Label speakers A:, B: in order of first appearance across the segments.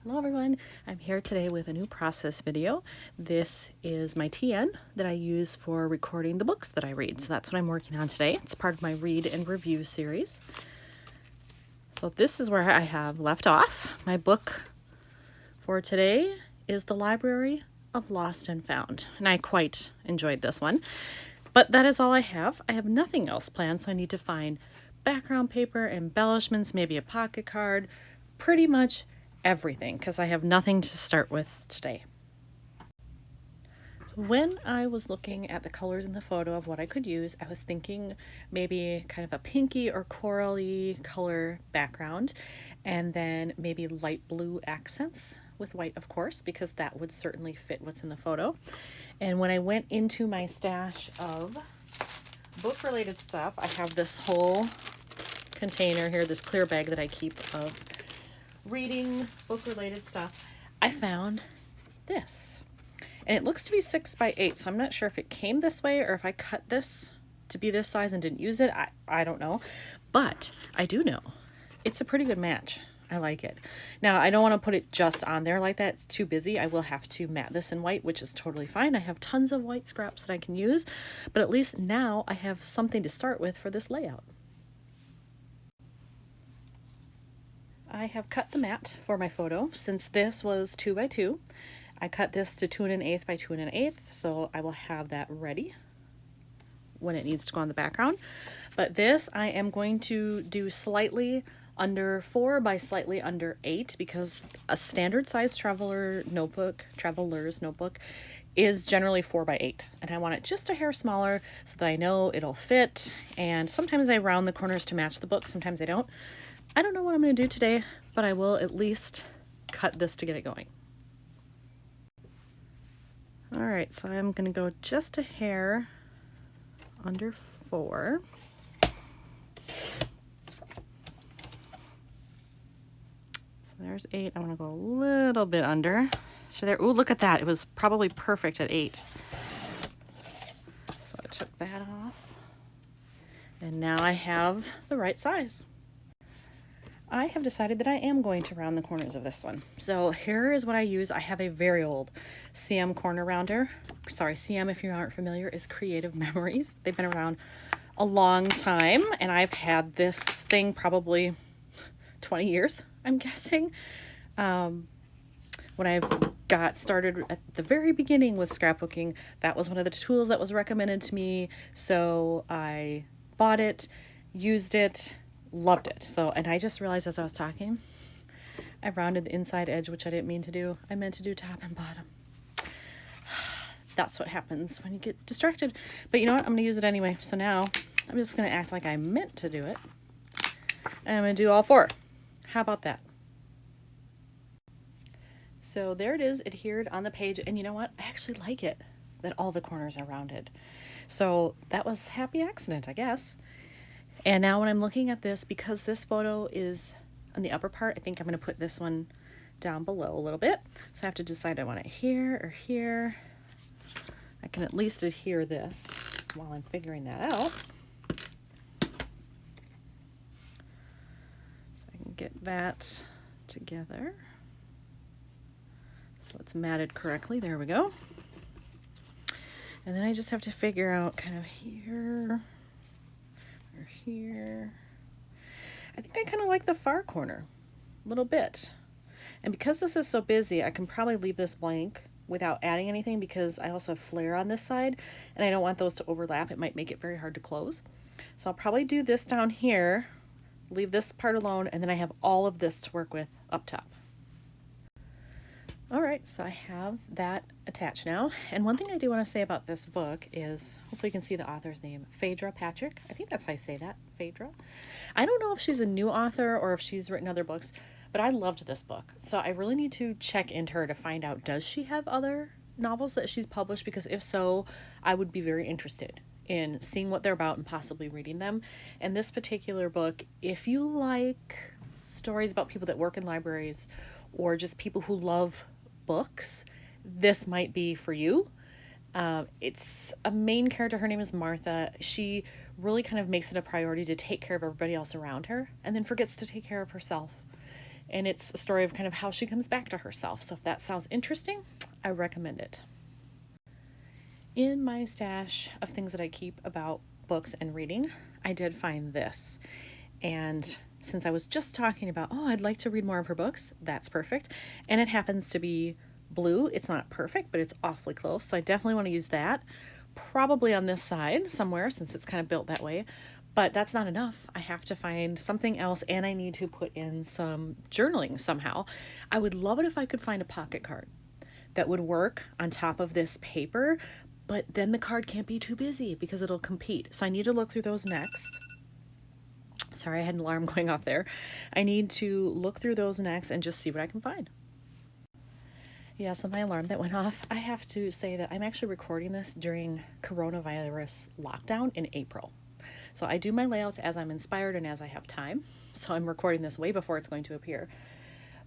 A: Hello everyone, I'm here today with a new process video. This is my TN that I use for recording the books that I read. So that's what I'm working on today. It's part of my read and review series. So this is where I have left off. My book for today is The Library of Lost and Found. And I quite enjoyed this one. But that is all I have. I have nothing else planned, so I need to find background paper, embellishments, maybe a pocket card, pretty much everything, because I have nothing to start with today. So when I was looking at the colors in the photo of what I could use, I was thinking maybe kind of a pinky or corally color background, and then maybe light blue accents with white, of course, because that would certainly fit what's in the photo. And when I went into my stash of book-related stuff, I have this whole container here, this clear bag that I keep of reading book-related stuff. I found this. And it looks to be 6 by 8, so I'm not sure if it came this way or if I cut this to be this size and didn't use it. I don't know. But I do know it's a pretty good match. I like it. Now, I don't want to put it just on there like that. It's too busy. I will have to matte this in white, which is totally fine. I have tons of white scraps that I can use, but at least now I have something to start with for this layout. I have cut the mat for my photo. Since this was 2 by 2, I cut this to 2 1/8 by 2 1/8, so I will have that ready when it needs to go on the background. But this I am going to do slightly under 4 by slightly under 8, because a standard size traveler's notebook is generally 4 by 8, and I want it just a hair smaller so that I know it'll fit. And sometimes I round the corners to match the book, sometimes I don't. I don't know what I'm going to do today, but I will at least cut this to get it going. All right, so I'm going to go just a hair under 4. So there's 8. I want to go a little bit under. So there, ooh, look at that. It was probably perfect at 8. So I took that off. And now I have the right size. I have decided that I am going to round the corners of this one. So here is what I use. I have a very old CM corner rounder. Sorry, CM, if you aren't familiar, is Creative Memories. They've been around a long time, and I've had this thing probably 20 years, I'm guessing. When I got started at the very beginning with scrapbooking, that was one of the tools that was recommended to me. So I bought it, used it, loved it. So, and I just realized as I was talking, I rounded the inside edge, which I didn't mean to do. I meant to do top and bottom. That's what happens when you get distracted. But you know what? I'm going to use it anyway. So now I'm just going to act like I meant to do it. And I'm going to do all 4. How about that? So there it is, adhered on the page. And you know what? I actually like it that all the corners are rounded. So that was a happy accident, I guess. And now when I'm looking at this, because this photo is on the upper part, I think I'm going to put this one down below a little bit. So I have to decide I want it here or here. I can at least adhere this while I'm figuring that out. So I can get that together. So it's matted correctly. There we go. And then I just have to figure out kind of here or here. I think I kind of like the far corner a little bit. And because this is so busy, I can probably leave this blank without adding anything, because I also have flare on this side and I don't want those to overlap. It might make it very hard to close. So I'll probably do this down here, leave this part alone, and then I have all of this to work with up top. All right, so I have that attached now. And one thing I do want to say about this book is, hopefully you can see the author's name, Phaedra Patrick. I think that's how you say that, Phaedra. I don't know if she's a new author or if she's written other books, but I loved this book. So I really need to check into her to find out, does she have other novels that she's published? Because if so, I would be very interested in seeing what they're about and possibly reading them. And this particular book, if you like stories about people that work in libraries or just people who love books, this might be for you. It's a main character. Her name is Martha. She really kind of makes it a priority to take care of everybody else around her and then forgets to take care of herself. And it's a story of kind of how she comes back to herself. So if that sounds interesting, I recommend it. In my stash of things that I keep about books and reading, I did find this. And since I was just talking about, oh, I'd like to read more of her books, that's perfect. And it happens to be blue. It's not perfect, but it's awfully close. So I definitely want to use that. Probably on this side somewhere, since it's kind of built that way. But that's not enough. I have to find something else, and I need to put in some journaling somehow. I would love it if I could find a pocket card that would work on top of this paper, but then the card can't be too busy because it'll compete. So I need to look through those next. Sorry, I had an alarm going off there. I need to look through those next and just see what I can find. Yeah, so my alarm that went off, I have to say that I'm actually recording this during coronavirus lockdown in April. So I do my layouts as I'm inspired and as I have time. So I'm recording this way before it's going to appear.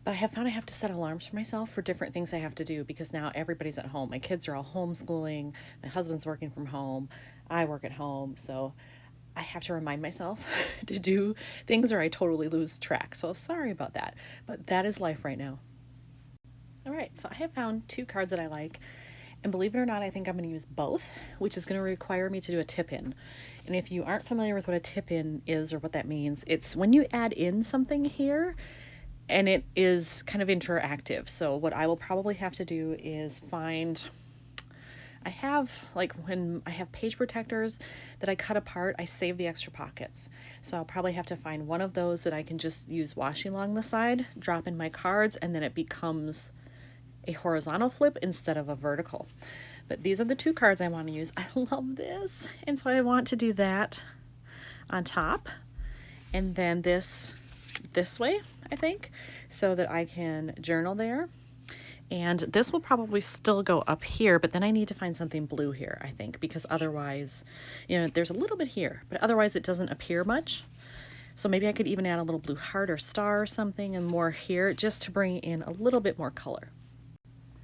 A: But I have found I have to set alarms for myself for different things I have to do because now everybody's at home. My kids are all homeschooling. My husband's working from home. I work at home. So I have to remind myself to do things or I totally lose track. So sorry about that. But that is life right now. All right, so I have found 2 cards that I like. And believe it or not, I think I'm going to use both, which is going to require me to do a tip-in. And if you aren't familiar with what a tip-in is or what that means, it's when you add in something here and it is kind of interactive. So what I will probably have to do is find, I have, like when I have page protectors that I cut apart, I save the extra pockets. So I'll probably have to find one of those that I can just use washi along the side, drop in my cards, and then it becomes a horizontal flip instead of a vertical. But these are the 2 cards I want to use. I love this. And so I want to do that on top and then this way, I think, so that I can journal there. And this will probably still go up here, but then I need to find something blue here, I think, because otherwise, there's a little bit here, but otherwise it doesn't appear much. So maybe I could even add a little blue heart or star or something and more here just to bring in a little bit more color.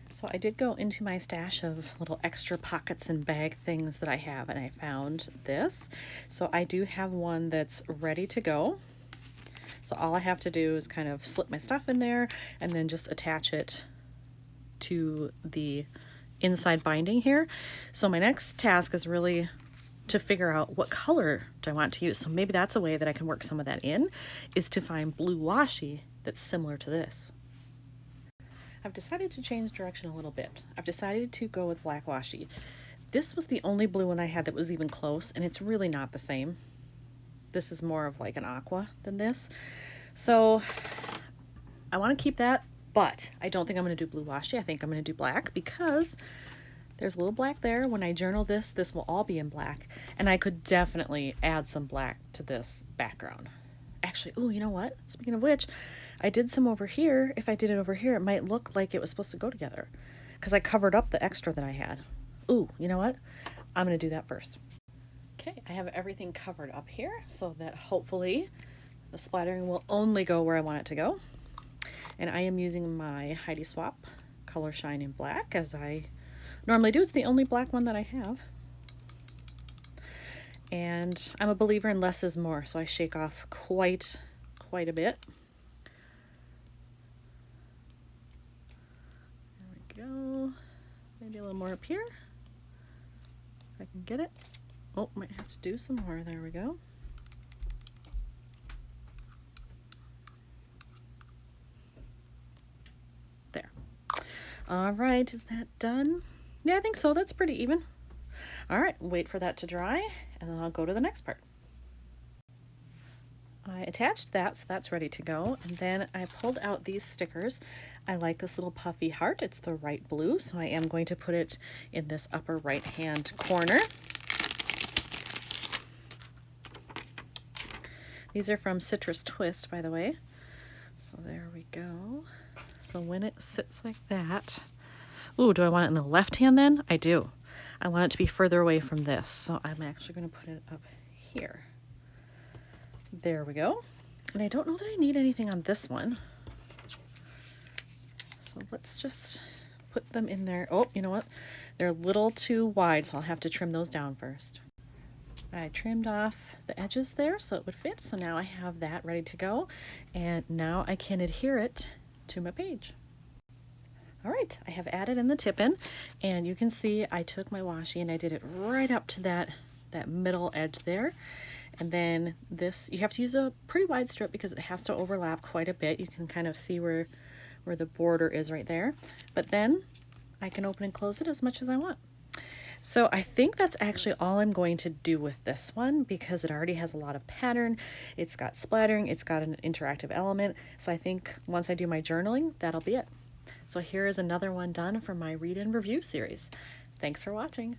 A: So I did go into my stash of little extra pockets and bag things that I have, and I found this. So I do have one that's ready to go. So all I have to do is kind of slip my stuff in there and then just attach it to the inside binding here. So my next task is really to figure out what color do I want to use. So maybe that's a way that I can work some of that in, is to find blue washi that's similar to this. I've decided to change direction a little bit. I've decided to go with black washi. This was the only blue one I had that was even close, and it's really not the same. This is more of like an aqua than this. So I want to keep that, but I don't think I'm going to do blue washi. I think I'm going to do black because there's a little black there. When I journal this, this will all be in black, and I could definitely add some black to this background. Actually, oh, you know what? Speaking of which, I did some over here. If I did it over here, it might look like it was supposed to go together because I covered up the extra that I had. Ooh, you know what? I'm going to do that first. Okay, I have everything covered up here so that hopefully the splattering will only go where I want it to go. And I am using my Heidi Swap Color Shine in Black as I normally do. It's the only black one that I have. And I'm a believer in less is more, so I shake off quite a bit. There we go. Maybe a little more up here, if I can get it. Oh, might have to do some more. There we go. There. All right, is that done? Yeah, I think so. That's pretty even. All right, wait for that to dry, and then I'll go to the next part. I attached that, so that's ready to go, and then I pulled out these stickers. I like this little puffy heart. It's the right blue, so I am going to put it in this upper right-hand corner. These are from Citrus Twist, by the way. So there we go. So when it sits like that, ooh, do I want it in the left hand then? I do. I want it to be further away from this, so I'm actually going to put it up here. There we go. And I don't know that I need anything on this one. So let's just put them in there. Oh, you know what? They're a little too wide, so I'll have to trim those down first. I trimmed off the edges there so it would fit. So now I have that ready to go. And now I can adhere it to my page. All right, I have added in the tip-in, and you can see I took my washi and I did it right up to that middle edge there. And then this, you have to use a pretty wide strip because it has to overlap quite a bit. You can kind of see where the border is right there. But then I can open and close it as much as I want. So I think that's actually all I'm going to do with this one because it already has a lot of pattern. It's got splattering, it's got an interactive element. So I think once I do my journaling, that'll be it. So here is another one done for my read and review series. Thanks for watching.